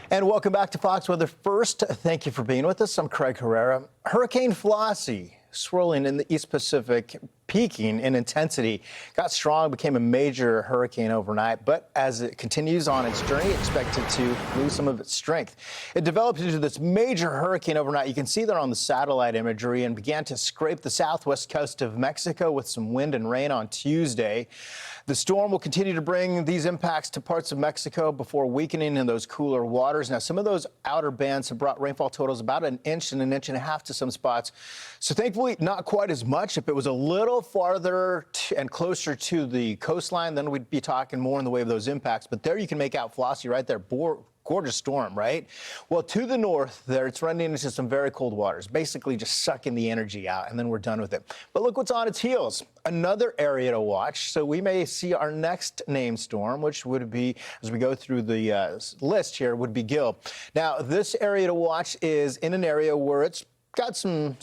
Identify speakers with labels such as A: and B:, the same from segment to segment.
A: And welcome back to Fox Weather First. Thank you for being with us. I'm Craig Herrera. Hurricane Flossie, swirling in the East Pacific, peaking in intensity, got strong, became a major hurricane overnight, but as it continues on its journey, expected to lose some of its strength. It developed into this major hurricane overnight. You can see there on the satellite imagery, and began to scrape the southwest coast of Mexico with some wind and rain on Tuesday. The storm will continue to bring these impacts to parts of Mexico before weakening in those cooler waters. Now, some of those outer bands have brought rainfall totals about an inch and a half to some spots. So thankfully, not quite as much. If it was a little farther and closer to the coastline, then we'd be talking more in the way of those impacts. But there you can make out Flossie right there. Gorgeous storm, right? Well, to the north there, it's running into some very cold waters, basically just sucking the energy out, and then we're done with it. But look what's on its heels. Another area to watch. So we may see our next named storm, which would be, as we go through the list here, would be Gil. Now, this area to watch is in an area where it's got some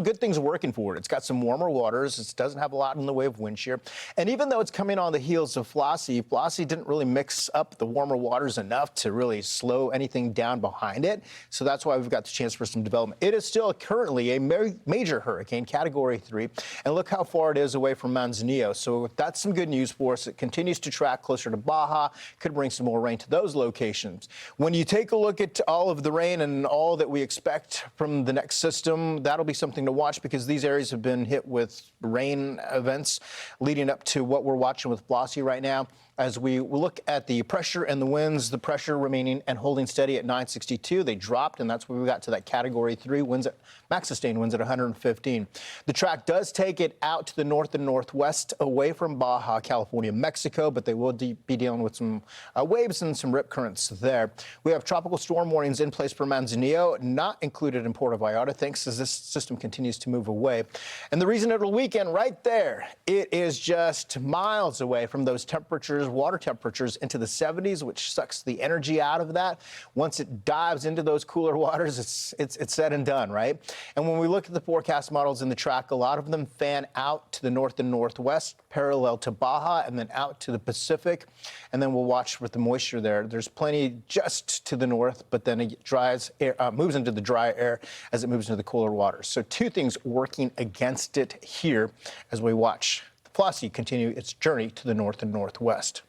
A: good things working for it. It's got some warmer waters. It doesn't have a lot in the way of wind shear. And even though it's coming on the heels of Flossie, Flossie didn't really mix up the warmer waters enough to really slow anything down behind it. So that's why we've got the chance for some development. It is still currently a major hurricane, Category 3. And look how far it is away from Manzanillo. So that's some good news for us. It continues to track closer to Baja. Could bring some more rain to those locations. When you take a look at all of the rain and all that we expect from the next system, that'll be something to watch, because these areas have been hit with rain events leading up to what we're watching with Flossie right now. As we look at the pressure and the winds, the pressure remaining and holding steady at 962. They dropped, and that's where we got to that Category 3 winds, max sustained winds at 115. The track does take it out to the north and northwest away from Baja California, Mexico, but they will be dealing with some waves and some rip currents there. We have tropical storm warnings in place for Manzanillo, not included in Puerto Vallarta, thanks as this system continues to move away. And the reason it'll weaken right there, it is just miles away from those temperatures, water temperatures into the 70s, which sucks the energy out of that. Once it dives into those cooler waters, it's said and done, right? And when we look at the forecast models in the track, a lot of them fan out to the north and northwest, parallel to Baja, and then out to the Pacific. And then we'll watch with the moisture there. There's plenty just to the north, but then it moves into the dry air as it moves into the cooler waters. So two things working against it here as we watch Flossie continue its journey to the north and northwest.